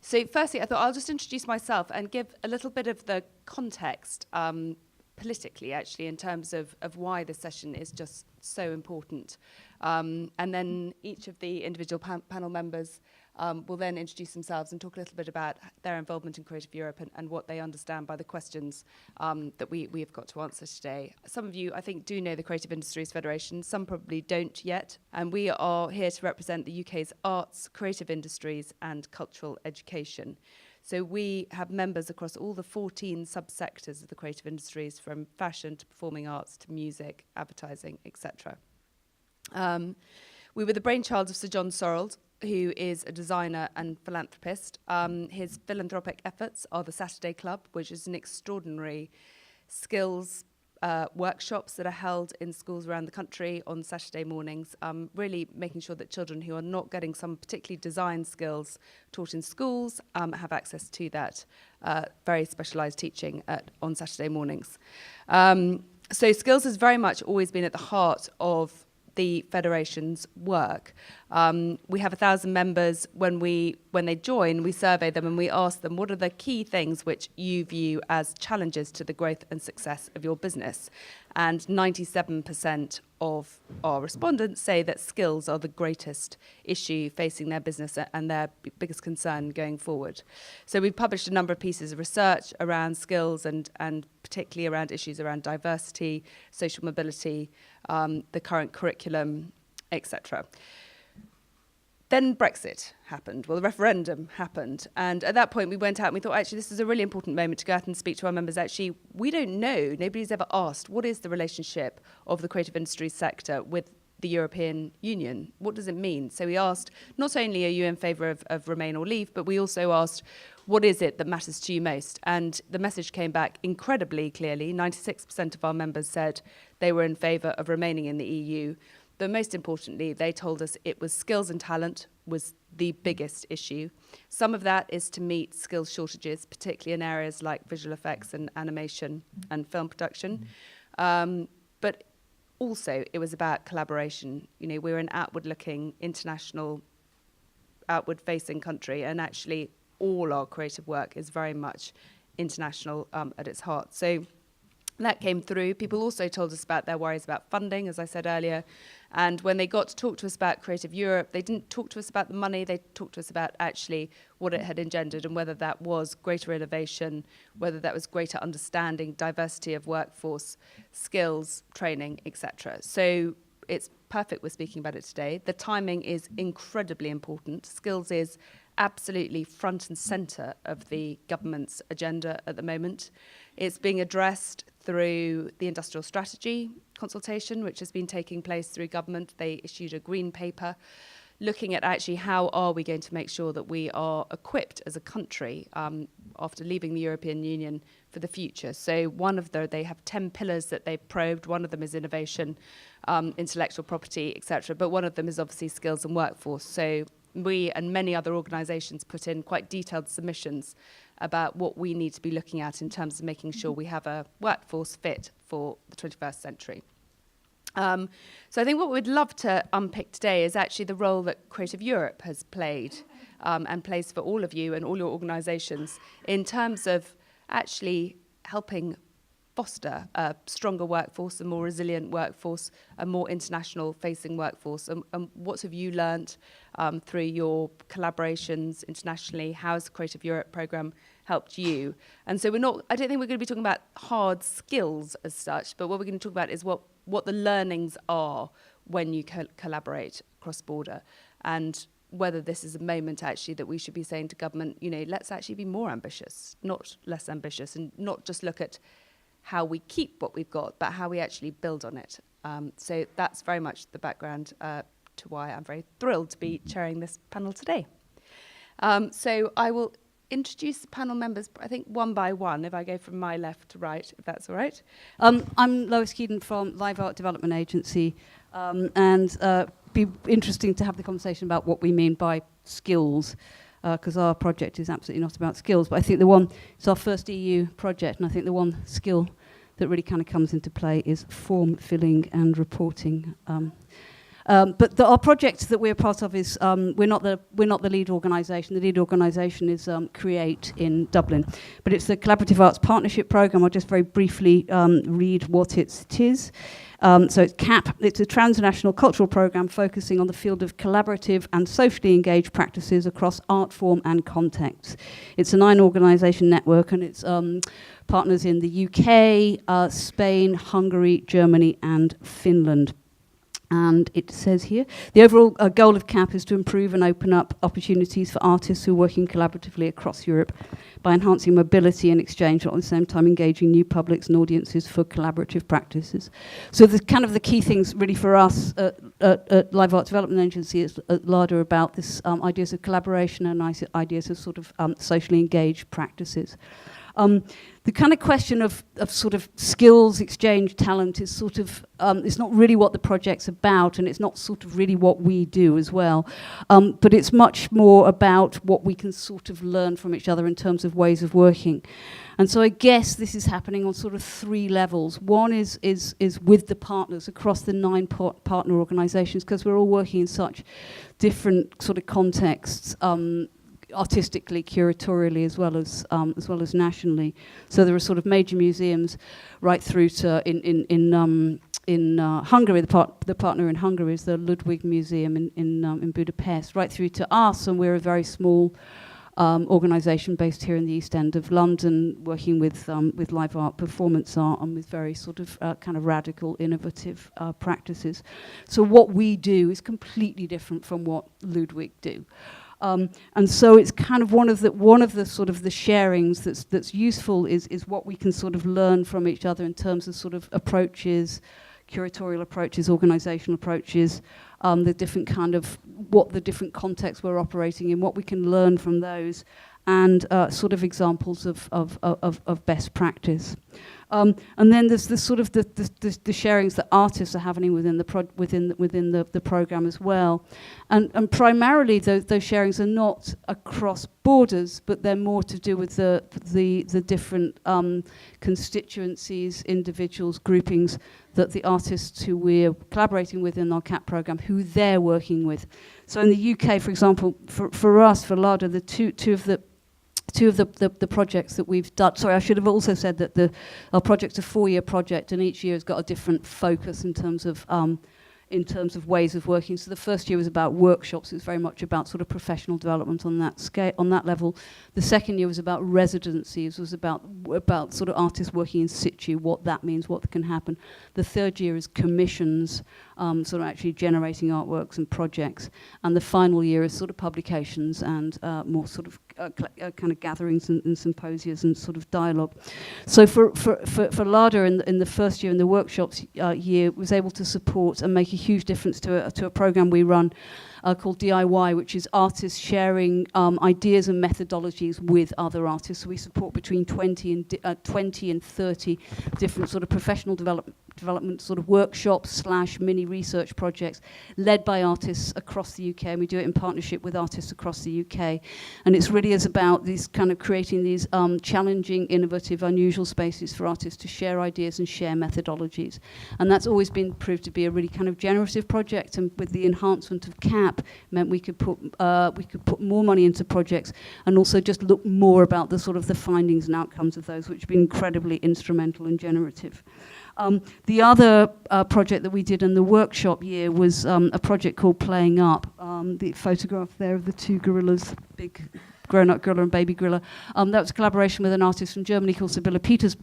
So firstly, I thought I'll just introduce myself and give a little bit of the context politically, actually, in terms of why this session is just so important. And then each of the individual panel members will then introduce themselves and talk a little bit about their involvement in Creative Europe and what they understand by the questions that we have got to answer today. Some of you, I think, do know the Creative Industries Federation. Some probably don't yet. And we are here to represent the UK's arts, creative industries and cultural education. So we have members across all the 14 subsectors of the creative industries, from fashion to performing arts to music, advertising, etc. We were the brainchild of Sir John Sorrell, who is a designer and philanthropist. His philanthropic efforts are the Saturday Club, which is an extraordinary skills workshops that are held in schools around the country on Saturday mornings, really making sure that children who are not getting some particularly design skills taught in schools have access to that very specialised teaching on Saturday mornings. So skills has very much always been at the heart of the Federation's work. We have 1,000 members. When they join, we survey them and we ask them, what are the key things which you view as challenges to the growth and success of your business? And 97% of our respondents say that skills are the greatest issue facing their business and their biggest concern going forward. So we've published a number of pieces of research around skills and particularly around issues around diversity, social mobility, the current curriculum, etc. Then Brexit happened. Well, the referendum happened. And at that point, we went out and we thought, actually, this is a really important moment to go out and speak to our members. Actually, we don't know. Nobody's ever asked, what is the relationship of the creative industries sector with the European Union? What does it mean? So we asked, not only are you in favour of remain or leave, but we also asked, what is it that matters to you most? And the message came back incredibly clearly. 96% of our members said they were in favour of remaining in the EU. But most importantly, they told us it was skills and talent was the biggest issue. Some of that is to meet skills shortages, particularly in areas like visual effects and animation and film production. But also, it was about collaboration. You know, we're an outward-looking, international, outward-facing country, and actually all our creative work is very much international at its heart. So that came through. People also told us about their worries about funding, as I said earlier. And when they got to talk to us about Creative Europe, they didn't talk to us about the money. They talked to us about actually what it had engendered and whether that was greater innovation, whether that was greater understanding, diversity of workforce, skills, training, etc. So it's perfect we're speaking about it today. The timing is incredibly important. Skills is absolutely front and centre of the government's agenda at the moment. It's being addressed through the industrial strategy consultation, which has been taking place through government. They issued a green paper looking at actually how are we going to make sure that we are equipped as a country after leaving the European Union for the future. So they have 10 pillars that they've probed. One of them is innovation, intellectual property, etc. But one of them is obviously skills and workforce. So we and many other organisations put in quite detailed submissions about what we need to be looking at in terms of making sure we have a workforce fit for the 21st century. So I think what we'd love to unpick today is actually the role that Creative Europe has played and plays for all of you and all your organisations in terms of actually helping foster a stronger workforce, a more resilient workforce, a more international-facing workforce. And what have you learnt through your collaborations internationally? How has the Creative Europe programme helped you? And so I don't think we're going to be talking about hard skills as such, but what we're going to talk about is what the learnings are when you collaborate cross-border, and whether this is a moment actually that we should be saying to government, you know, let's actually be more ambitious, not less ambitious, and not just look at how we keep what we've got, but how we actually build on it. So that's very much the background to why I'm very thrilled to be chairing this panel today. So I will introduce the panel members, I think one by one, if I go from my left to right, if that's all right. I'm Lois Keidan from Live Art Development Agency, and be interesting to have the conversation about what we mean by skills, because our project is absolutely not about skills, but I think it's our first EU project, and I think the one skill that really kind of comes into play is form filling and reporting. Our project that we're part of is we're not the lead organisation. The lead organisation is Create in Dublin, but it's the Collaborative Arts Partnership Programme. I'll just very briefly read what it is. So it's CAP. It's a transnational cultural programme focusing on the field of collaborative and socially engaged practices across art form and contexts. It's a 9-organisation network, and it's partners in the UK, Spain, Hungary, Germany, and Finland. And it says here, the overall goal of CAP is to improve and open up opportunities for artists who are working collaboratively across Europe by enhancing mobility and exchange, while at the same time engaging new publics and audiences for collaborative practices. So the kind of the key things really for us at Live Art Development Agency at LADA about this ideas of collaboration and ideas of sort of socially engaged practices. The kind of question of sort of skills, exchange, talent is sort of, it's not really what the project's about, and it's not sort of really what we do as well. But it's much more about what we can sort of learn from each other in terms of ways of working. And so I guess this is happening on sort of 3 levels. One is with the partners across the 9 partner organisations, because we're all working in such different sort of contexts, artistically, curatorially, as well as nationally. So there are sort of major museums right through to in Hungary. The partner in Hungary is the Ludwig Museum in Budapest, right through to us, and we're a very small organisation based here in the East End of London, working with live art, performance art, and with very sort of kind of radical, innovative practices. So what we do is completely different from what Ludwig do. And so it's kind of one of the sort of the sharings that's useful is what we can sort of learn from each other in terms of sort of approaches, curatorial approaches, organisational approaches, the different kind of what the different contexts we're operating in, what we can learn from those, and sort of examples of best practice. And then there's the sort of the sharings that artists are having within the program as well, and primarily those sharings are not across borders, but they're more to do with the different constituencies, individuals, groupings that the artists who we're collaborating with in our CAP program, who they're working with. So in the UK, for example, for us, for LADA, the two of the projects that we've done. Sorry, I should have also said that our project's a 4-year project, and each year has got a different focus in terms of ways of working. So the first year was about workshops. It was very much about sort of professional development on that scale, on that level. The second year was about residencies. It was about sort of artists working in situ, what that means, what can happen. The third year is commissions, sort of actually generating artworks and projects. And the final year is sort of publications and more sort of kind of gatherings and symposias and sort of dialogue. So for LADA in the first year in the workshops year, was able to support and make a huge difference to a program we run called DIY, which is artists sharing ideas and methodologies with other artists. So we support between 20 and 30 different sort of professional development sort of workshops / mini research projects led by artists across the UK, and we do it in partnership with artists across the UK. And it's really is about these kind of creating these challenging, innovative, unusual spaces for artists to share ideas and share methodologies. And that's always been proved to be a really kind of generative project, and with the enhancement of CAP meant we could put more money into projects and also just look more about the sort of the findings and outcomes of those, which have been incredibly instrumental and generative. The other project that we did in the workshop year was a project called Playing Up. The photograph there of the 2 gorillas, big grown-up gorilla and baby gorilla. That was a collaboration with an artist from Germany called Sibylle Peters,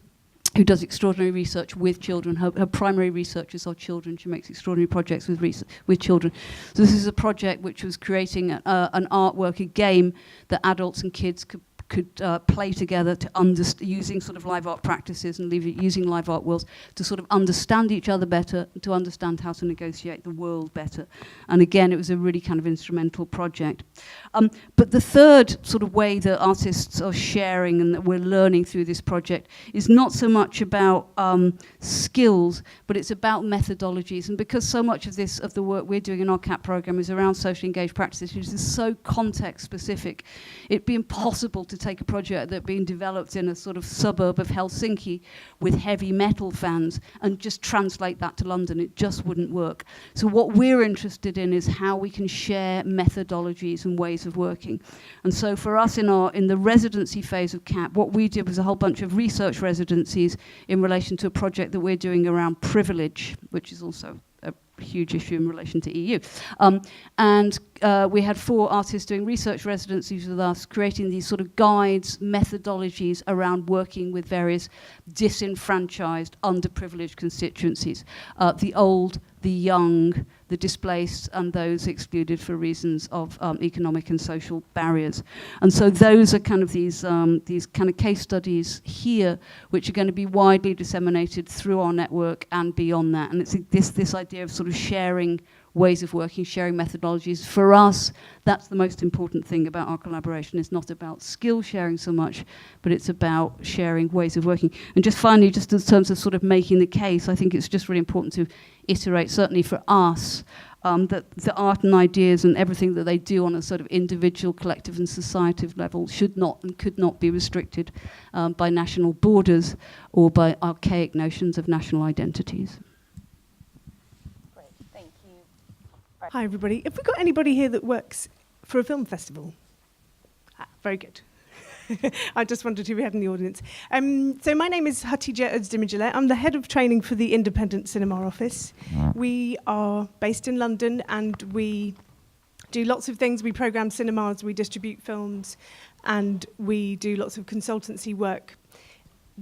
who does extraordinary research with children. Her primary researchers are children. She makes extraordinary projects with children. So this is a project which was creating an artwork, a game that adults and kids could play together to using sort of live art practices and using live art worlds to sort of understand each other better, to understand how to negotiate the world better. And again, it was a really kind of instrumental project. But the third sort of way that artists are sharing and that we're learning through this project is not so much about skills, but it's about methodologies. And because so much of the work we're doing in our CAP program is around socially engaged practices, which is so context specific, it'd be impossible to to take a project that had been developed in a sort of suburb of Helsinki with heavy metal fans and just translate that to London. It just wouldn't work. So what we're interested in is how we can share methodologies and ways of working. And so for us in the residency phase of CAP, what we did was a whole bunch of research residencies in relation to a project that we're doing around privilege, which is also a huge issue in relation to EU. We had 4 artists doing research residencies with us, creating these sort of guides, methodologies around working with various disenfranchised, underprivileged constituencies. The old, the young, the displaced, and those excluded for reasons of economic and social barriers. And so those are kind of these kind of case studies here, which are going to be widely disseminated through our network and beyond that. And it's this idea of sort of sharing ways of working, sharing methodologies. For us, that's the most important thing about our collaboration. It's not about skill sharing so much, but it's about sharing ways of working. And just finally, just in terms of sort of making the case, I think it's just really important to iterate, certainly for us, that the art and ideas and everything that they do on a sort of individual, collective and societal level should not and could not be restricted by national borders or by archaic notions of national identities. Hi, everybody. Have we got anybody here that works for a film festival? Very good. I just wondered who we had in the audience. So my name is Hatice Özdemirciler. I'm the head of training for the Independent Cinema Office. We are based in London and we do lots of things. We program cinemas, we distribute films, and we do lots of consultancy work.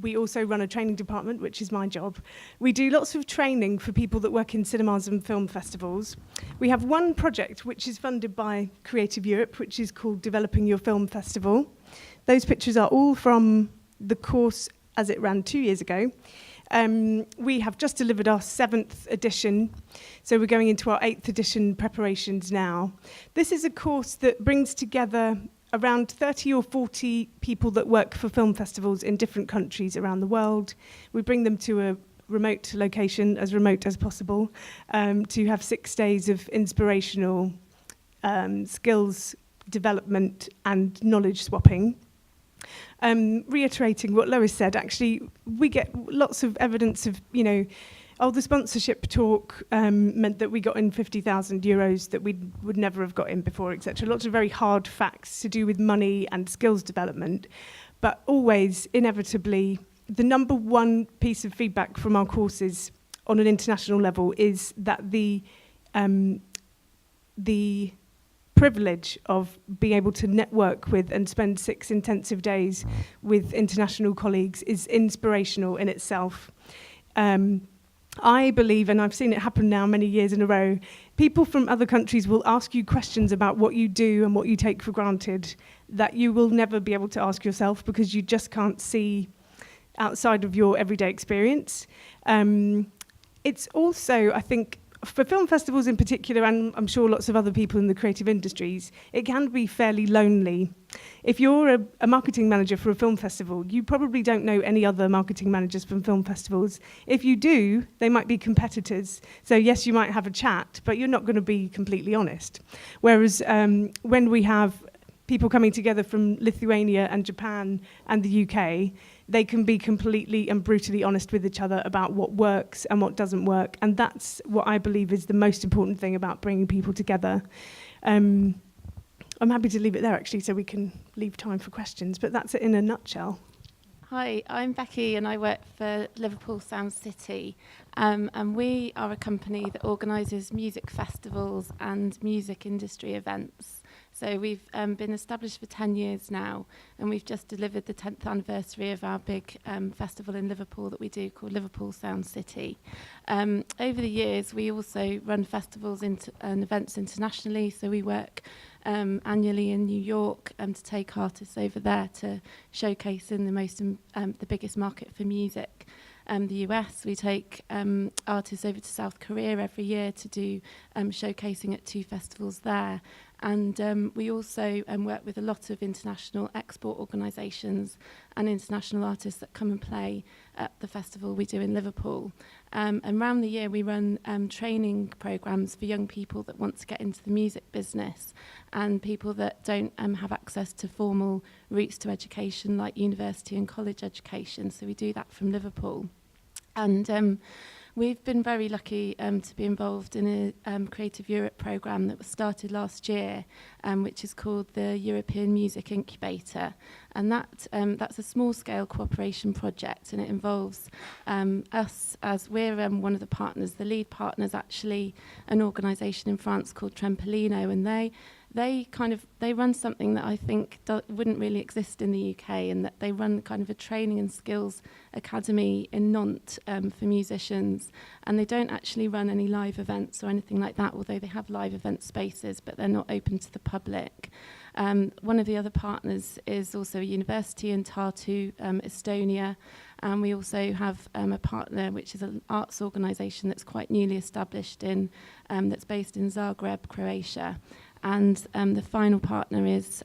We also run a training department, which is my job. We do lots of training for people that work in cinemas and film festivals. We have one project which is funded by Creative Europe, which is called Developing Your Film Festival. Those pictures are all from the course as it ran 2 years ago. We have just delivered our 7th edition, so we're going into our 8th edition preparations now. This is a course that brings together around 30 or 40 people that work for film festivals in different countries around the world. We bring them to a remote location, as remote as possible, to have 6 days of inspirational skills development and knowledge swapping. Reiterating what Lois said, actually, we get lots of evidence of, the sponsorship talk meant that we got in 50,000 euros that we would never have got in before, etc. Lots of very hard facts to do with money and skills development. But always, inevitably, the number one piece of feedback from our courses on an international level is that the privilege of being able to network with and spend 6 intensive days with international colleagues is inspirational in itself. I believe, and I've seen it happen now many years in a row, people from other countries will ask you questions about what you do and what you take for granted that you will never be able to ask yourself because you just can't see outside of your everyday experience. It's also, I think, for film festivals in particular, and I'm sure lots of other people in the creative industries, it can be fairly lonely. If you're a marketing manager for a film festival, you probably don't know any other marketing managers from film festivals. If you do, they might be competitors. So yes, you might have a chat, but you're not going to be completely honest. Whereas when we have people coming together from Lithuania and Japan and the UK, they can be completely and brutally honest with each other about what works and what doesn't work. And that's what I believe is the most important thing about bringing people together. I'm happy to leave it there, actually, so we can leave time for questions. But that's it in a nutshell. Hi, I'm Becky and I work for Liverpool Sound City. And we are a company that organises music festivals and music industry events. So we've been established for 10 years now, and we've just delivered the 10th anniversary of our big festival in Liverpool that we do called Liverpool Sound City. Over the years, we also run festivals and events internationally, so we work annually in New York to take artists over there to showcase in the biggest market for music. The US, we take artists over to South Korea every year to do showcasing at 2 festivals there. And we also work with a lot of international export organisations and international artists that come and play at the festival we do in Liverpool. And around the year we run training programmes for young people that want to get into the music business and people that don't have access to formal routes to education like university and college education. So we do that from Liverpool. And we've been very lucky to be involved in a Creative Europe programme that was started last year, which is called the European Music Incubator. And that's a small-scale cooperation project, and it involves us, as we're one of the partners. The lead partner is actually an organisation in France called Trampolino, and they run something that I think wouldn't really exist in the UK, and that they run kind of a training and skills academy in Nantes for musicians, and they don't actually run any live events or anything like that, although they have live event spaces, but they're not open to the public. One of the other partners is also a university in Tartu, Estonia, and we also have a partner which is an arts organisation that's quite newly established that's based in Zagreb, Croatia. And the final partner is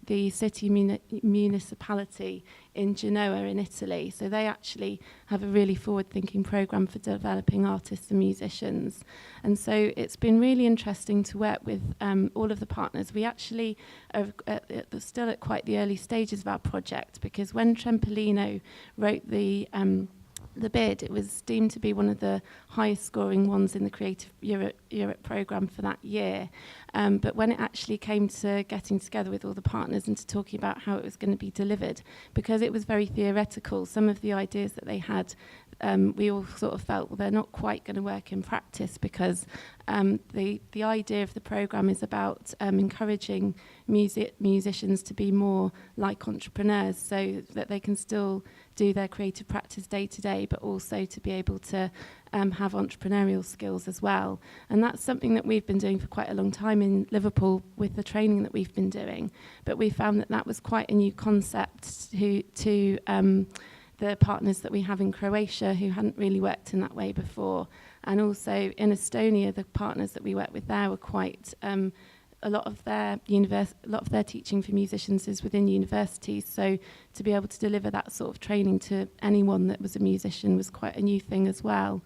the city municipality in Genoa in Italy. So they actually have a really forward-thinking programme for developing artists and musicians. And so it's been really interesting to work with all of the partners. We actually are still at quite the early stages of our project, because when Trampolino wrote the bid, it was deemed to be one of the highest scoring ones in the Creative Europe programme for that year. But when it actually came to getting together with all the partners and to talking about how it was going to be delivered, because it was very theoretical, some of the ideas that they had, we all sort of felt, well, they're not quite going to work in practice, because the idea of the programme is about encouraging musicians to be more like entrepreneurs, so that they can still do their creative practice day to day, but also to be able to have entrepreneurial skills as well. And that's something that we've been doing for quite a long time in Liverpool with the training that we've been doing. But we found that was quite a new concept to the partners that we have in Croatia, who hadn't really worked in that way before. And also in Estonia, the partners that we work with there were quite a lot of their teaching for musicians is within universities, so to be able to deliver that sort of training to anyone that was a musician was quite a new thing as well.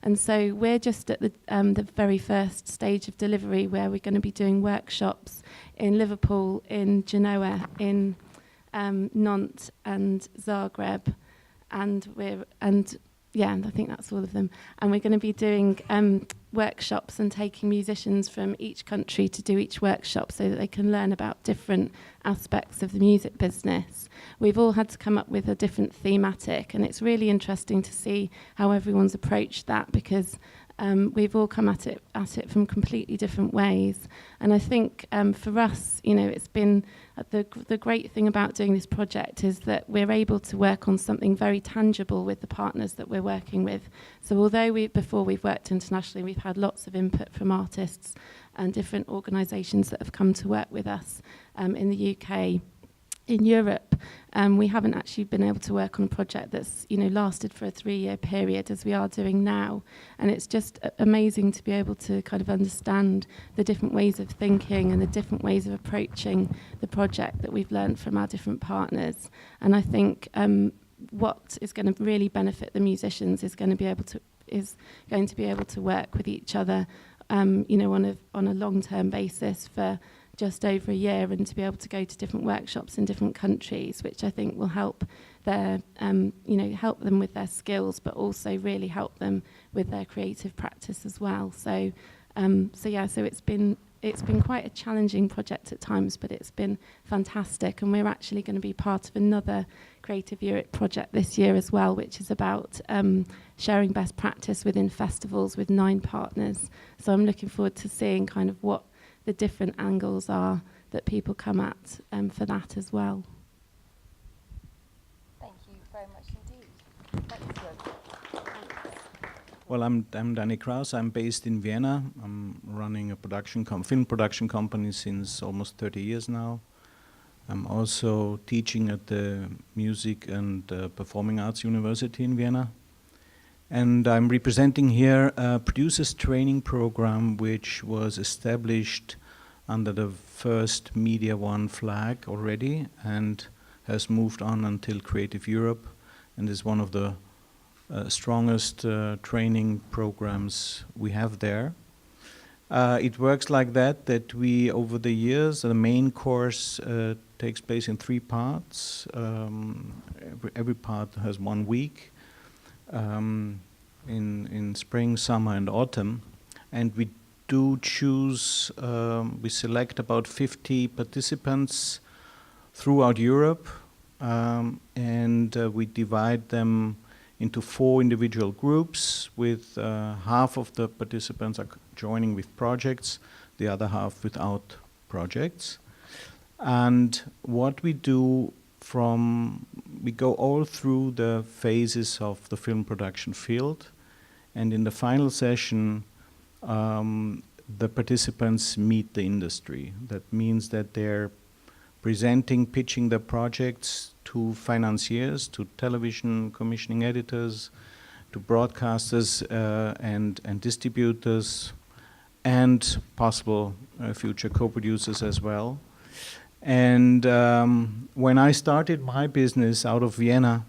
And so we're just at the very first stage of delivery, where we're going to be doing workshops in Liverpool, in Genoa, in Nantes and Zagreb, and I think that's all of them. And we're going to be doing workshops and taking musicians from each country to do each workshop, so that they can learn about different aspects of the music business. We've all had to come up with a different thematic, and it's really interesting to see how everyone's approached that, because we've all come at it from completely different ways. And I think for us, it's been the great thing about doing this project is that we're able to work on something very tangible with the partners that we're working with. So although before we've worked internationally, we've had lots of input from artists and different organisations that have come to work with us in the UK. In Europe, we haven't actually been able to work on a project that's lasted for a 3-year period, as we are doing now, and it's just amazing to be able to kind of understand the different ways of thinking and the different ways of approaching the project that we've learned from our different partners. And I think what is going to really benefit the musicians is going to be able to work with each other, on a long-term basis for just over a year, and to be able to go to different workshops in different countries, which I think will help help them with their skills, but also really help them with their creative practice as well. So it's been quite a challenging project at times, but it's been fantastic. And we're actually going to be part of another Creative Europe project this year as well, which is about sharing best practice within festivals with 9 partners. So I'm looking forward to seeing kind of what the different angles are that people come at for that as well. Thank you very much indeed. Well, I'm Danny Krausz. I'm based in Vienna. I'm running a film production company since almost 30 years now. I'm also teaching at the Music and Performing Arts University in Vienna. And I'm representing here a producers training program which was established under the first Media One flag already, and has moved on until Creative Europe, and is one of the strongest training programs we have there. It works like that we, over the years, the main course takes place in 3 parts. Every part has 1 week, in spring, summer, and autumn. And we do choose, we select about 50 participants throughout Europe, and we divide them into 4 individual groups, with half of the participants are joining with projects, the other half without projects. And what we do we go all through the phases of the film production field, and in the final session, the participants meet the industry. That means that they're presenting, pitching their projects to financiers, to television commissioning editors, to broadcasters and distributors, and possible future co-producers as well. And when I started my business out of Vienna,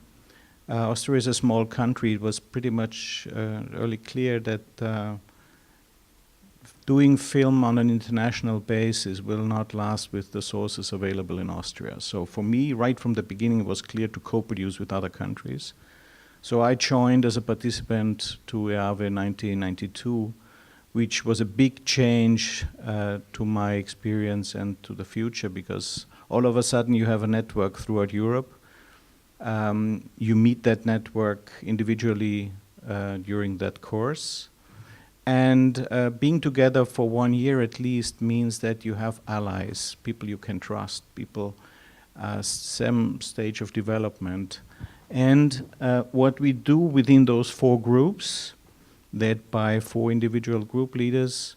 Austria is a small country. It was pretty much early clear that doing film on an international basis will not last with the sources available in Austria. So for me, right from the beginning, it was clear to co-produce with other countries. So I joined as a participant to EAVE in 1992, which was a big change to my experience and to the future, because all of a sudden you have a network throughout Europe. You meet that network individually during that course. And being together for 1 year at least means that you have allies, people you can trust, people same stage of development. And what we do within those 4 groups, led by 4 individual group leaders,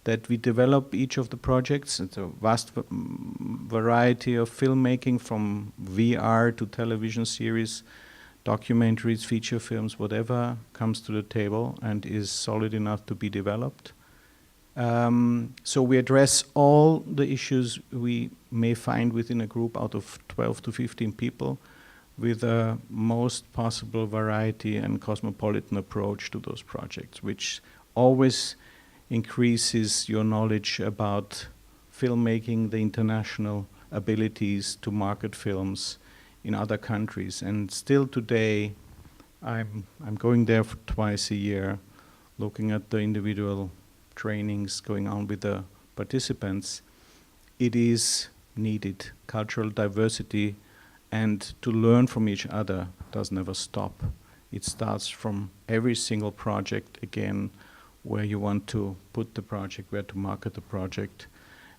that we develop each of the projects. It's a vast variety of filmmaking, from VR to television series, documentaries, feature films, whatever comes to the table and is solid enough to be developed. So we address all the issues we may find within a group out of 12 to 15 people, with a most possible variety and cosmopolitan approach to those projects, which always increases your knowledge about filmmaking, the international abilities to market films in other countries. And still today, I'm going there for twice a year, looking at the individual trainings going on with the participants. It is needed. Cultural diversity and to learn from each other does never stop. It starts from every single project again, where you want to put the project, where to market the project.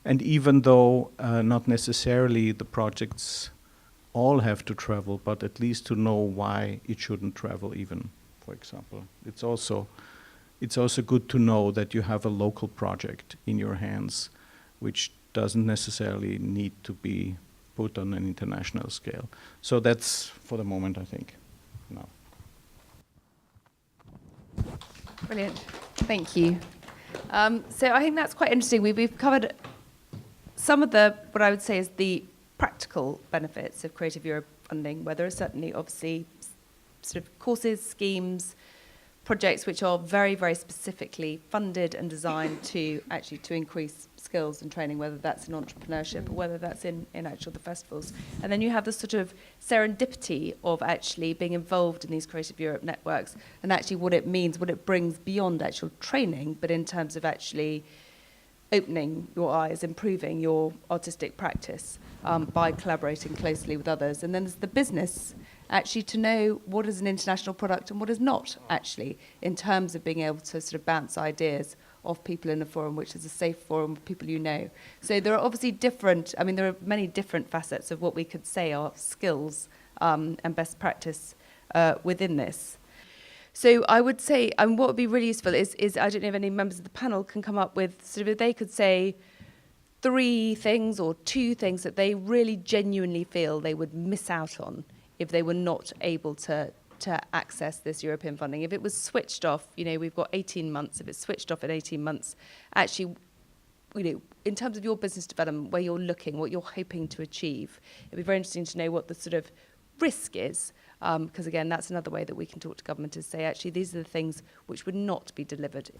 And even though not necessarily the projects all have to travel, but at least to know why it shouldn't travel even, for example. It's also good to know that you have a local project in your hands, which doesn't necessarily need to be put on an international scale. So that's for the moment, I think, now. Brilliant. Thank you. So I think that's quite interesting. We've covered some of what I would say is the practical benefits of Creative Europe funding, where there are certainly obviously sort of courses, schemes, projects which are very, very specifically funded and designed to increase skills and training, whether that's in entrepreneurship or whether that's in actual the festivals. And then you have the sort of serendipity of actually being involved in these Creative Europe networks, and actually what it means, what it brings beyond actual training, but in terms of actually opening your eyes, improving your artistic practice by collaborating closely with others. And then there's the business, actually to know what is an international product and what is not, actually, in terms of being able to sort of bounce ideas off people in a forum, which is a safe forum with people you know. So there are obviously there are many different facets of what we could say are skills and best practice within this. So I would say, what would be really useful is I don't know if any members of the panel can come up with, sort of, if they could say 3 things or 2 things that they really genuinely feel they would miss out on if they were not able to access this European funding. If it was switched off, we've got 18 months. If it's switched off in 18 months, actually, in terms of your business development, where you're looking, what you're hoping to achieve, it'd be very interesting to know what the sort of risk is. Because again, that's another way that we can talk to government, is say, actually, these are the things which would not be delivered.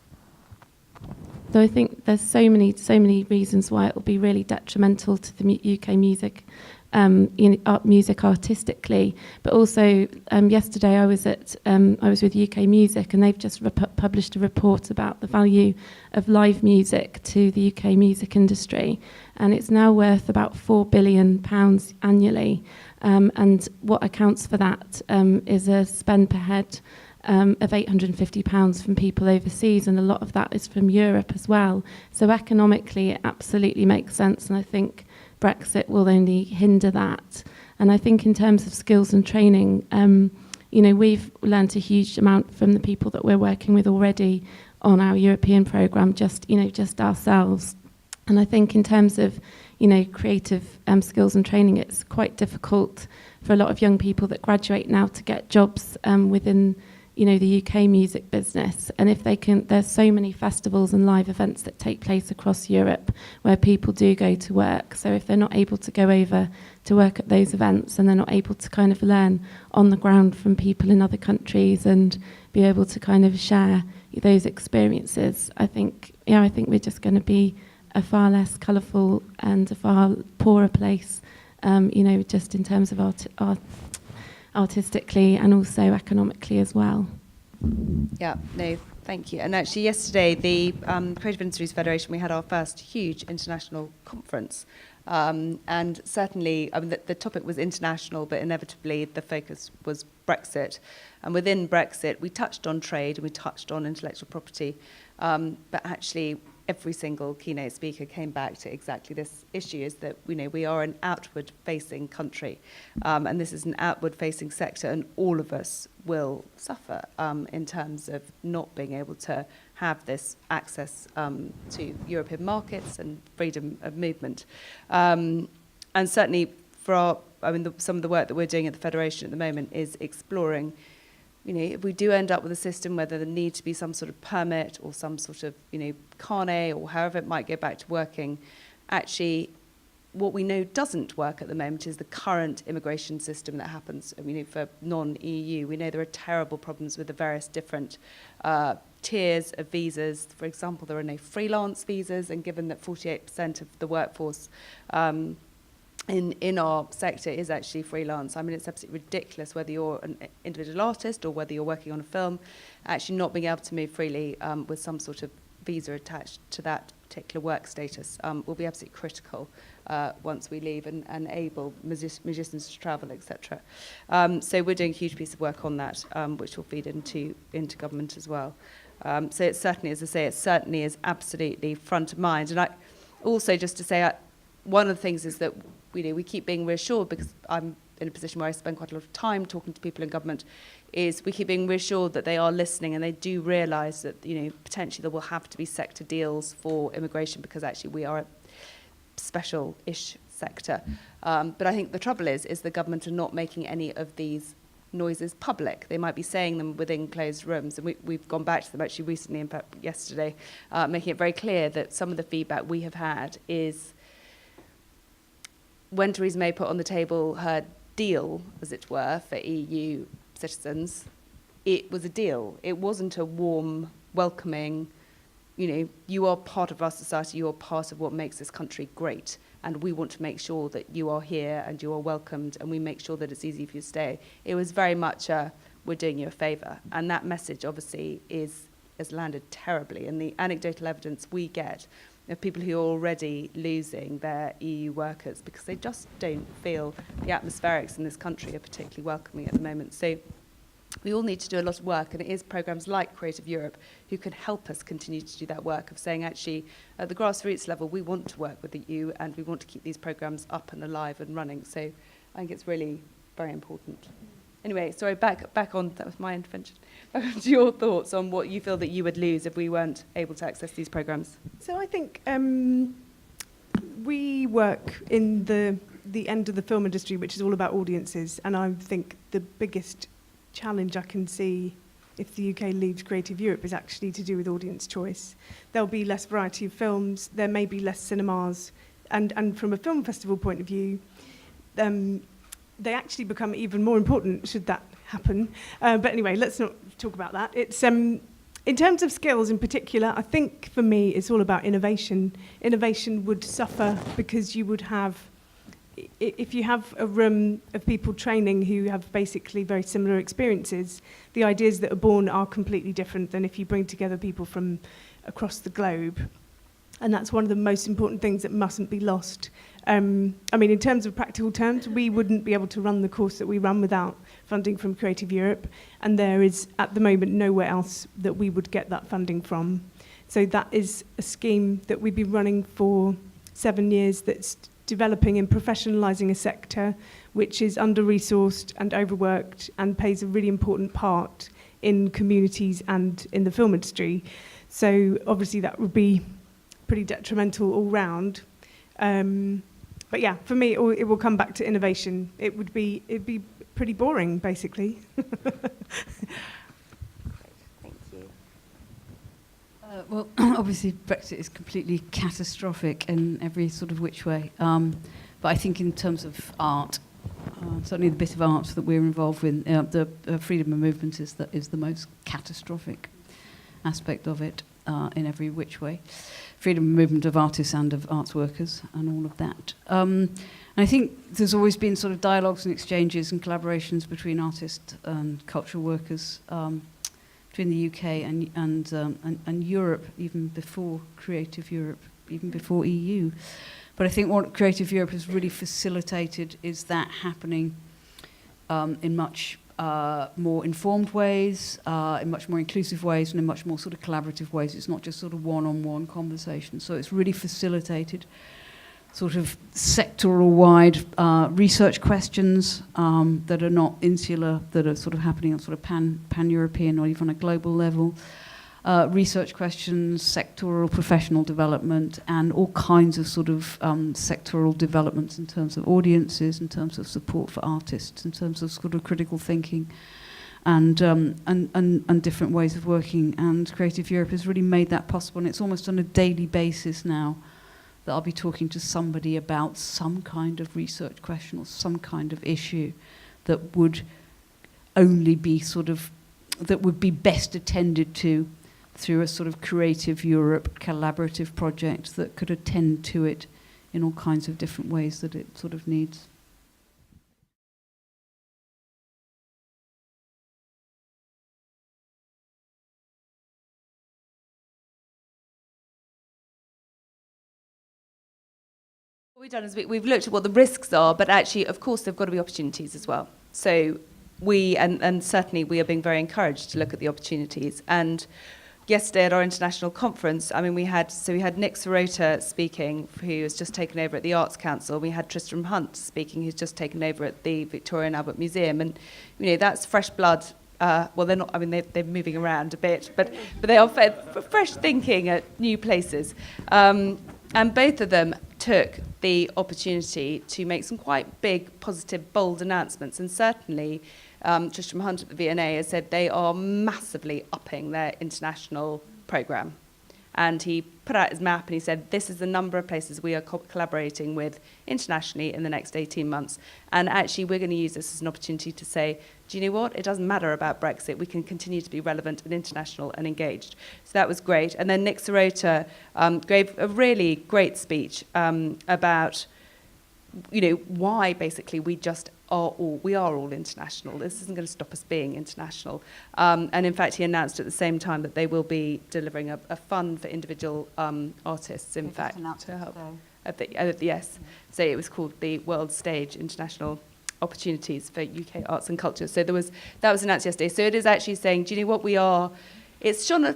So I think there's so many reasons why it will be really detrimental to the UK music, music artistically. But also, yesterday I was with UK Music, and they've just published a report about the value of live music to the UK music industry, and it's now worth about £4 billion annually. And what accounts for that is a spend per head of £850 from people overseas, and a lot of that is from Europe as well. So economically, it absolutely makes sense, and I think Brexit will only hinder that. And I think in terms of skills and training, we've learnt a huge amount from the people that we're working with already on our European programme, just ourselves. And I think in terms of creative skills and training, it's quite difficult for a lot of young people that graduate now to get jobs within the UK music business. And if they can, there's so many festivals and live events that take place across Europe where people do go to work. So if they're not able to go over to work at those events, and they're not able to kind of learn on the ground from people in other countries and be able to kind of share those experiences, I think we're just going to be a far less colourful and a far poorer place, just in terms of artistically and also economically as well. Yeah, no, thank you. And actually yesterday, the Creative Industries Federation, we had our first huge international conference. And certainly, the topic was international, but inevitably the focus was Brexit. And within Brexit, we touched on trade and we touched on intellectual property. But actually, every single keynote speaker came back to exactly this issue, is that we are an outward-facing country, and this is an outward-facing sector, and all of us will suffer in terms of not being able to have this access to European markets and freedom of movement. And certainly for some of the work that we're doing at the Federation at the moment is exploring, if we do end up with a system where there needs to be some sort of permit or some sort of, carnet or however it might go back to working, actually what we know doesn't work at the moment is the current immigration system that happens. For non-EU, we know there are terrible problems with the various different tiers of visas. For example, there are no freelance visas, and given that 48% of the workforce in our sector is actually freelance. It's absolutely ridiculous whether you're an individual artist or whether you're working on a film, actually not being able to move freely with some sort of visa attached to that particular work status will be absolutely critical once we leave and enable musicians to travel, etc. So we're doing a huge piece of work on that, which will feed into government as well. So it certainly, as I say, it certainly is absolutely front of mind. And I also, just to say, one of the things is that we keep being reassured, because I'm in a position where I spend quite a lot of time talking to people in government, is we keep being reassured that they are listening and they do realise that potentially there will have to be sector deals for immigration, because actually we are a special-ish sector. But I think the trouble is the government are not making any of these noises public. They might be saying them within closed rooms, and we've gone back to them actually recently, in fact yesterday, making it very clear that some of the feedback we have had is, when Theresa May put on the table her deal, as it were, for EU citizens, it was a deal. It wasn't a warm, welcoming, you are part of our society, you are part of what makes this country great, and we want to make sure that you are here and you are welcomed, and we make sure that it's easy for you to stay. It was very much we're doing you a favour. And that message, obviously, has landed terribly. And the anecdotal evidence we get of people who are already losing their EU workers because they just don't feel the atmospherics in this country are particularly welcoming at the moment. So we all need to do a lot of work, and it is programmes like Creative Europe who can help us continue to do that work of saying, actually, at the grassroots level, we want to work with the EU and we want to keep these programmes up and alive and running. So I think it's really very important. Anyway, sorry, back on, that was my intervention. Back on to your thoughts on what you feel that you would lose if we weren't able to access these programmes. So I think we work in the end of the film industry, which is all about audiences, and I think the biggest challenge I can see if the UK leaves Creative Europe is actually to do with audience choice. There'll be less variety of films, there may be less cinemas, and from a film festival point of view, they actually become even more important should that happen. But anyway, let's not talk about that. It's in terms of skills in particular, I think for me it's all about innovation. Innovation would suffer because you would have, if you have a room of people training who have basically very similar experiences, the ideas that are born are completely different than if you bring together people from across the globe. And that's one of the most important things that mustn't be lost. I mean, in terms of practical terms, we wouldn't be able to run the course that we run without funding from Creative Europe, and there is, at the moment, nowhere else that we would get that funding from. So that is a scheme that we've been running for 7 years that's developing and professionalising a sector which is under-resourced and overworked and plays a really important part in communities and in the film industry. So obviously that would be pretty detrimental all round. But yeah, for me, it will come back to innovation. It'd be pretty boring, basically. Thank you. Well, obviously Brexit is completely catastrophic in every sort of which way. But I think in terms of art, certainly the bit of art that we're involved with, the freedom of movement is the most catastrophic aspect of it in every which way. Freedom of movement of artists and of arts workers and all of that. And I think there's always been sort of dialogues and exchanges and collaborations between artists and cultural workers between the UK and Europe, even before Creative Europe, even before EU. But I think what Creative Europe has really facilitated is that happening in much more informed ways, in much more inclusive ways, and in much more sort of collaborative ways. It's not just sort of one-on-one conversation. So it's really facilitated sort of sectoral-wide research questions that are not insular, that are sort of happening on sort of pan-European or even on a global level. Research questions, sectoral professional development, and all kinds of sort of sectoral developments in terms of audiences, in terms of support for artists, in terms of sort of critical thinking, and different ways of working. And Creative Europe has really made that possible, and it's almost on a daily basis now that I'll be talking to somebody about some kind of research question or some kind of issue that would only be sort of, that would be best attended to through a sort of Creative Europe collaborative project that could attend to it in all kinds of different ways that it sort of needs. What we've done is we've looked at what the risks are, but actually, of course, there've got to be opportunities as well. So we, and certainly we are being very encouraged to look at the opportunities. And yesterday at our international conference, I mean, we had Nick Sirota speaking, who has just taken over at the Arts Council. We had Tristram Hunt speaking, who's just taken over at the Victoria and Albert Museum. And, you know, that's fresh blood. Well, they're not, I mean, they're moving around a bit, but they are fresh thinking at new places. And both of them took the opportunity to make some quite big, positive, bold announcements. And certainly, Tristram Hunt at the V&A has said they are massively upping their international programme. And he put out his map and he said, this is the number of places we are collaborating with internationally in the next 18 months. And actually, we're going to use this as an opportunity to say, do you know what? It doesn't matter about Brexit. We can continue to be relevant and international and engaged. So that was great. And then Nick Sirota gave a really great speech about, you know, why basically we are all international. This isn't going to stop us being international. And in fact, he announced at the same time that they will be delivering a fund for individual artists, in fact, to help. Yes. So it was called the World Stage International Opportunities for UK Arts and Culture. So that was announced yesterday. So it is actually saying, do you know what we are? It's shone a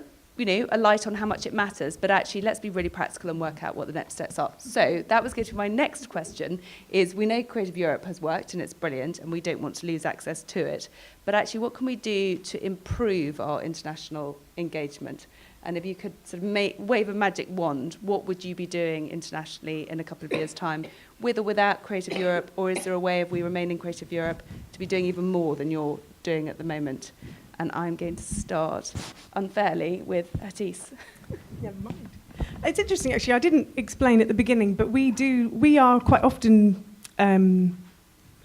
light on how much it matters, but actually let's be really practical and work out what the next steps are. So that was going to be my next question, is we know Creative Europe has worked and it's brilliant and we don't want to lose access to it, but actually what can we do to improve our international engagement? And if you could sort of wave a magic wand, what would you be doing internationally in a couple of years' time, with or without Creative Europe, or is there a way, if we remain in Creative Europe, to be doing even more than you're doing at the moment? and I'm going to start unfairly with Hatice. Never mind. It's interesting, actually. I didn't explain at the beginning, but we are quite often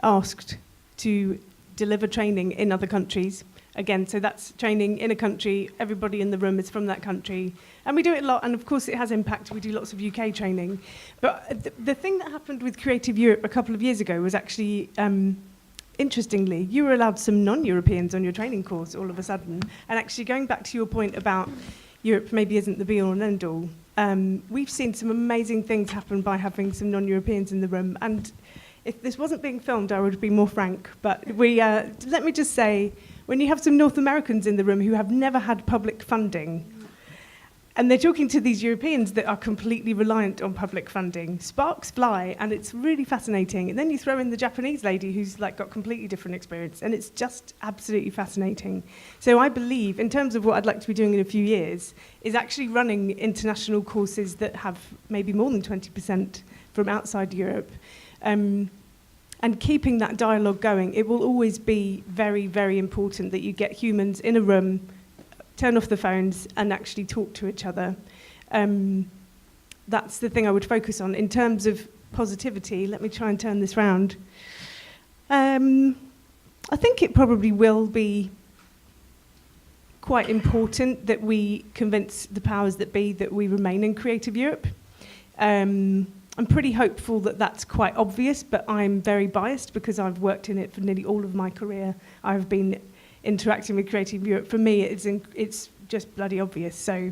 asked to deliver training in other countries. Again, so that's training in a country. Everybody in the room is from that country. And we do it a lot, and of course it has impact. We do lots of UK training. But the thing that happened with Creative Europe a couple of years ago was actually, interestingly, you were allowed some non-Europeans on your training course all of a sudden. And actually, going back to your point about Europe maybe isn't the be-all and end-all, we've seen some amazing things happen by having some non-Europeans in the room. And if this wasn't being filmed, I would be more frank. But let me just say, when you have some North Americans in the room who have never had public funding, and they're talking to these Europeans that are completely reliant on public funding, sparks fly, and it's really fascinating. And then you throw in the Japanese lady who's like got completely different experience, and it's just absolutely fascinating. So I believe, in terms of what I'd like to be doing in a few years, is actually running international courses that have maybe more than 20% from outside Europe. And keeping that dialogue going. It will always be very, very important that you get humans in a room, turn off the phones, and actually talk to each other. That's the thing I would focus on. In terms of positivity, let me try and turn this round. I think it probably will be quite important that we convince the powers that be that we remain in Creative Europe. I'm pretty hopeful that that's quite obvious, but I'm very biased because I've worked in it for nearly all of my career. I've been interacting with Creative Europe. For me, it's just bloody obvious. So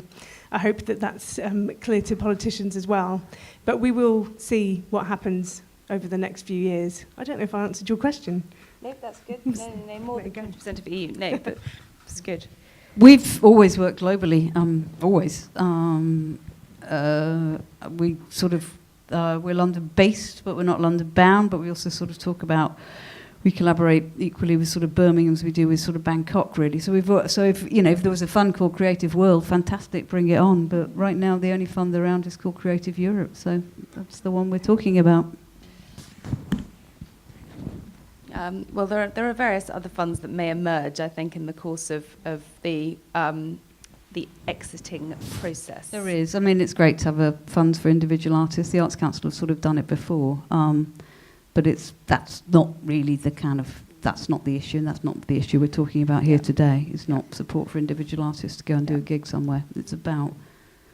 I hope that that's clear to politicians as well. But we will see what happens over the next few years. I don't know if I answered your question. No, that's good. No, more than 20% of EU. No, but it's good. We've always worked globally, always. We sort of, we're London-based, but we're not London-bound, but we also sort of talk about, we collaborate equally with sort of Birmingham as we do with sort of Bangkok, really. So if there was a fund called Creative World, fantastic, bring it on. But right now, the only fund around is called Creative Europe, so that's the one we're talking about. Well, there are various other funds that may emerge, I think, in the course of the exiting process. There is. I mean, it's great to have a fund for individual artists. The Arts Council have sort of done it before, but that's not really that's not the issue, and that's not the issue we're talking about here today. It's not support for individual artists to go and do a gig somewhere. It's about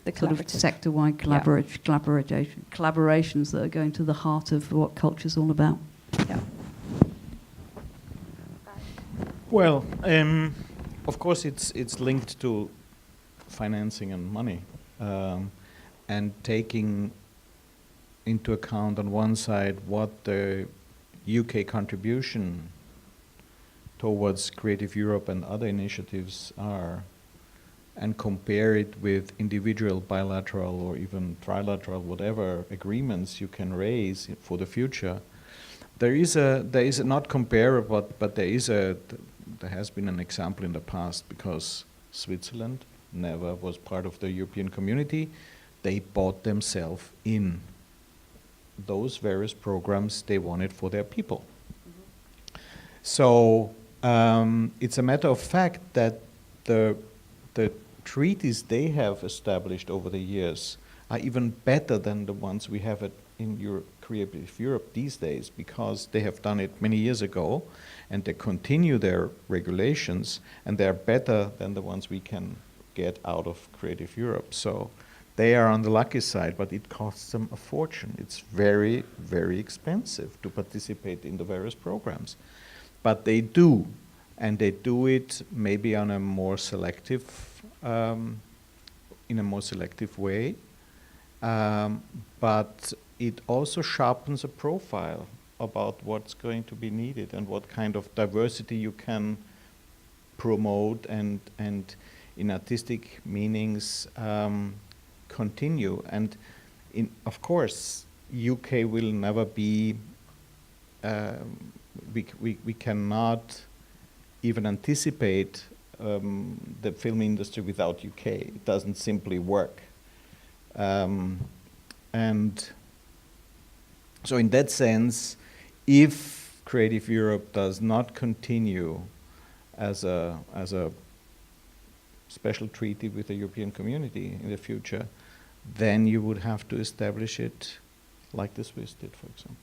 the sort of sector-wide collaborations that are going to the heart of what culture's all about. Yeah. Well, of course, it's linked to financing and money, and taking into account on one side what the UK contribution towards Creative Europe and other initiatives are, and compare it with individual bilateral or even trilateral, whatever agreements you can raise for the future. There is not comparable, but there has been an example in the past, because Switzerland never was part of the European community. They bought themselves in those various programs they wanted for their people. Mm-hmm. So it's a matter of fact that the treaties they have established over the years are even better than the ones we have in Creative Europe these days, because they have done it many years ago, and they continue their regulations, and they're better than the ones we can get out of Creative Europe. So they are on the lucky side, but it costs them a fortune. It's very, very expensive to participate in the various programs. But they do, and they do it maybe on a more selective, in a more selective way. But it also sharpens a profile about what's going to be needed and what kind of diversity you can promote and in artistic meanings continue. And of course, UK will never be, we cannot even anticipate the film industry without UK. It doesn't simply work. And so in that sense, if Creative Europe does not continue as a special treaty with the European community in the future, then you would have to establish it like the Swiss did, for example.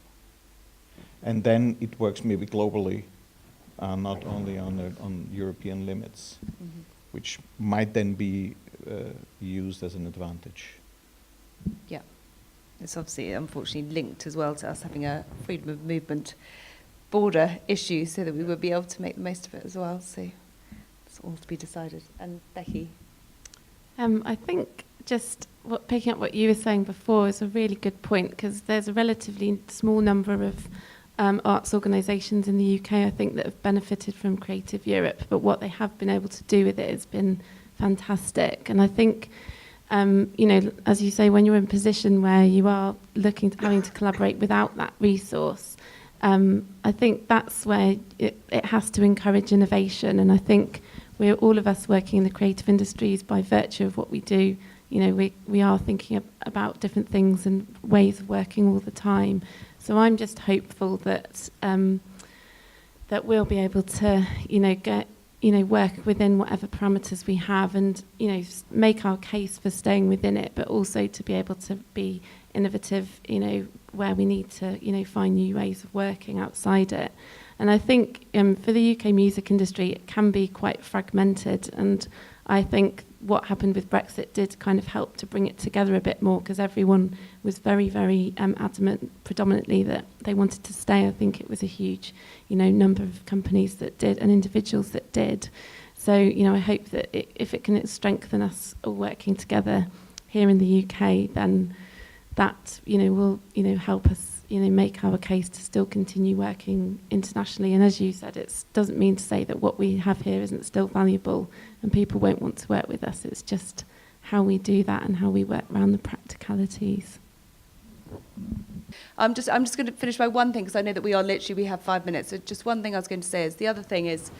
And then it works maybe globally, not only on European limits, which might then be used as an advantage. Yeah, it's obviously, unfortunately, linked as well to us having a freedom of movement border issue, so that we would be able to make the most of it as well. So it's all to be decided. And Becky? I think just picking up what you were saying before is a really good point, because there's a relatively small number of arts organisations in the UK, I think, that have benefited from Creative Europe, but what they have been able to do with it has been fantastic. And I think, you know, as you say, when you're in a position where you are having to collaborate without that resource, I think that's where it has to encourage innovation. And I think we're all of us working in the creative industries, by virtue of what we do, you know, we are thinking about different things and ways of working all the time. So I'm just hopeful that that we'll be able to, you know, work within whatever parameters we have, and, you know, make our case for staying within it, but also to be able to be innovative, you know, where we need to, you know, find new ways of working outside it. And I think for the UK music industry, it can be quite fragmented, and I think what happened with Brexit did kind of help to bring it together a bit more, because everyone was very, very adamant, predominantly, that they wanted to stay. I think it was a huge, you know, number of companies that did, and individuals that did. So, you know, I hope that if it can strengthen us all working together here in the UK, then that, you know, will, you know, help us, you know, make our case to still continue working internationally. And as you said, it doesn't mean to say that what we have here isn't still valuable and people won't want to work with us. It's just how we do that and how we work around the practicalities. I'm just going to finish by one thing, because I know that we have 5 minutes. So just one thing I was going to say is, the other thing is,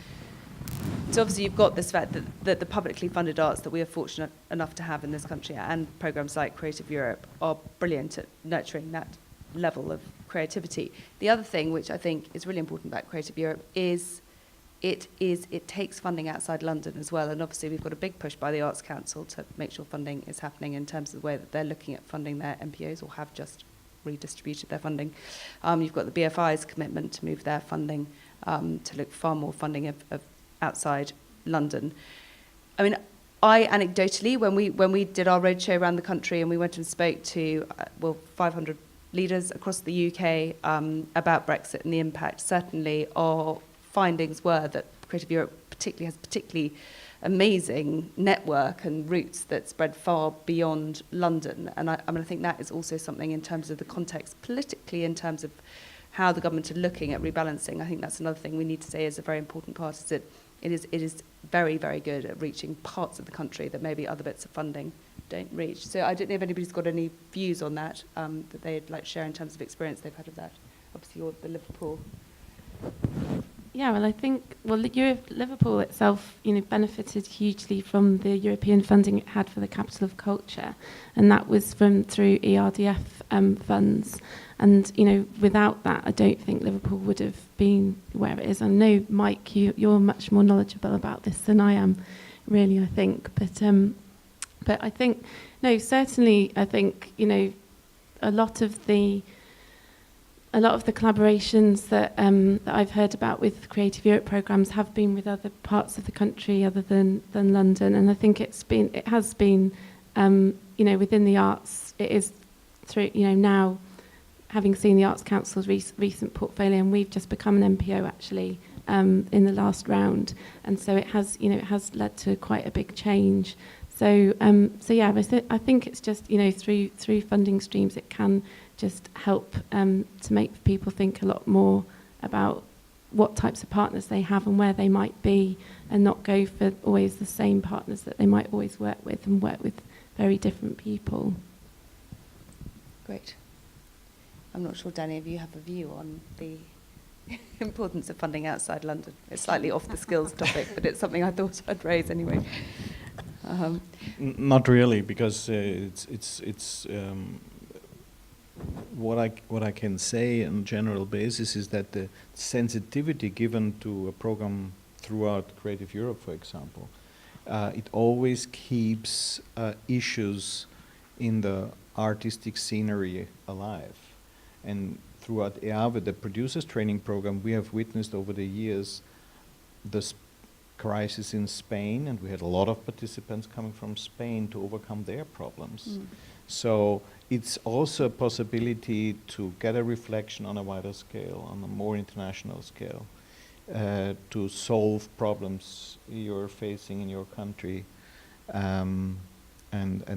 so obviously you've got this fact that the publicly funded arts that we are fortunate enough to have in this country, and programmes like Creative Europe, are brilliant at nurturing that level of creativity. The other thing, which I think is really important about Creative Europe, is it takes funding outside London as well. And obviously we've got a big push by the Arts Council to make sure funding is happening in terms of the way that they're looking at funding their MPOs, or have just redistributed their funding. You've got the BFI's commitment to move their funding to look far more funding of outside London. I mean, I anecdotally, when we did our roadshow around the country and we went and spoke to 500 leaders across the UK about Brexit and the impact, certainly our findings were that Creative Europe has particularly amazing network and roots that spread far beyond London. And I think that is also something in terms of the context politically, in terms of how the government are looking at rebalancing. I think that's another thing we need to say is a very important part, is that it is very, very good at reaching parts of the country that maybe other bits of funding don't reach. So I don't know if anybody's got any views on that that they'd like to share in terms of experience they've had of that. Obviously, you're the Liverpool. Yeah, well, I think, Liverpool itself, you know, benefited hugely from the European funding it had for the Capital of Culture, and that was through ERDF funds. And, you know, without that, I don't think Liverpool would have been where it is. I know, Mike, you're much more knowledgeable about this than I am, really, I think. But I think, no, certainly, I think, you know, a lot of the collaborations that I've heard about with Creative Europe programmes have been with other parts of the country other than London, and I think it has been, you know, within the arts. It is through, you know, now having seen the Arts Council's recent portfolio, and we've just become an MPO actually in the last round, and so it has, you know, it has led to quite a big change. So yeah, I think it's just, you know, through funding streams, it can just help to make people think a lot more about what types of partners they have and where they might be, and not go for always the same partners that they might always work with, and work with very different people. Great. I'm not sure, Danny, if you have a view on the importance of funding outside London. It's slightly off the skills topic, but it's something I thought I'd raise anyway. Not really, because it's what I can say on general basis is that the sensitivity given to a program throughout Creative Europe, for example, it always keeps issues in the artistic scenery alive. And throughout EAVE, the producers training program, we have witnessed over the years the crisis in Spain, and we had a lot of participants coming from Spain to overcome their problems. So it's also a possibility to get a reflection on a wider scale, on a more international scale, to solve problems you're facing in your country. And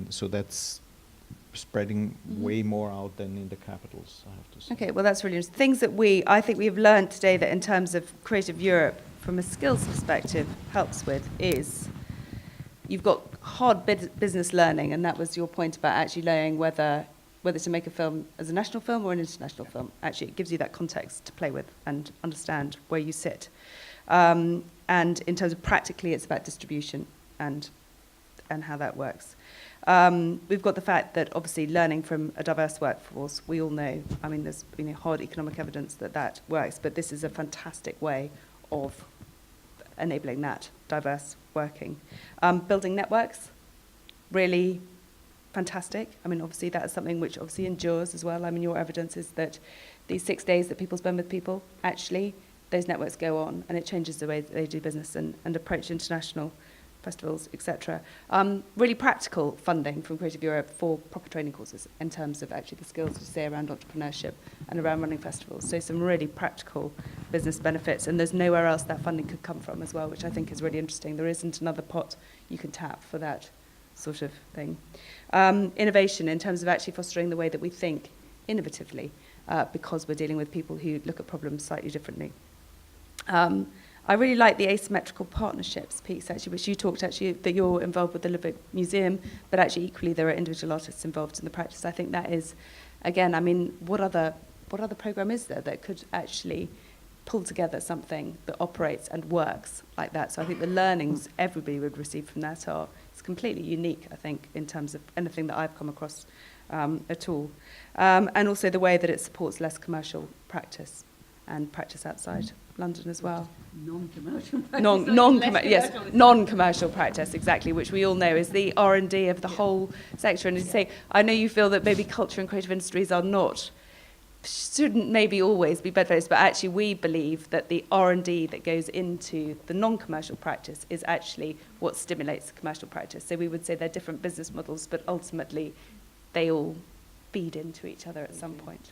so that's spreading way more out than in the capitals, I have to say. Okay, well, that's really interesting. Things that I think we've learned today that in terms of Creative Europe, from a skills perspective, helps with is you've got hard business learning, and that was your point about actually learning whether to make a film as a national film or an international film. Actually, it gives you that context to play with and understand where you sit. And in terms of practically, it's about distribution and how that works. We've got the fact that obviously learning from a diverse workforce, we all know, I mean, there's been hard economic evidence that works, but this is a fantastic way of enabling that diverse working. Building networks, really fantastic. I mean, obviously that is something which obviously endures as well. I mean, your evidence is that these 6 days that people spend with people, actually, those networks go on, and it changes the way that they do business and approach international festivals, etc. Really practical funding from Creative Europe for proper training courses in terms of actually the skills we say around entrepreneurship and around running festivals. So some really practical business benefits, and there's nowhere else that funding could come from as well, which I think is really interesting. There isn't another pot you can tap for that sort of thing. Innovation in terms of actually fostering the way that we think innovatively, because we're dealing with people who look at problems slightly differently. I really like the asymmetrical partnerships piece, actually, which you talked, actually, that you're involved with the Liverpool Museum, but actually equally there are individual artists involved in the practice. I think that is, again, I mean, what other program is there that could actually pull together something that operates and works like that? So I think the learnings everybody would receive from that it's completely unique, I think, in terms of anything that I've come across at all. And also the way that it supports less commercial practice and practice outside London as well. Non-commercial practice. Non-commercial practice, exactly, which we all know is the R&D of the whole sector. And as you say, I know you feel that maybe culture and creative industries shouldn't maybe always be bedfellows, but actually we believe that the R&D that goes into the non-commercial practice is actually what stimulates the commercial practice. So we would say they're different business models, but ultimately they all feed into each other at some point.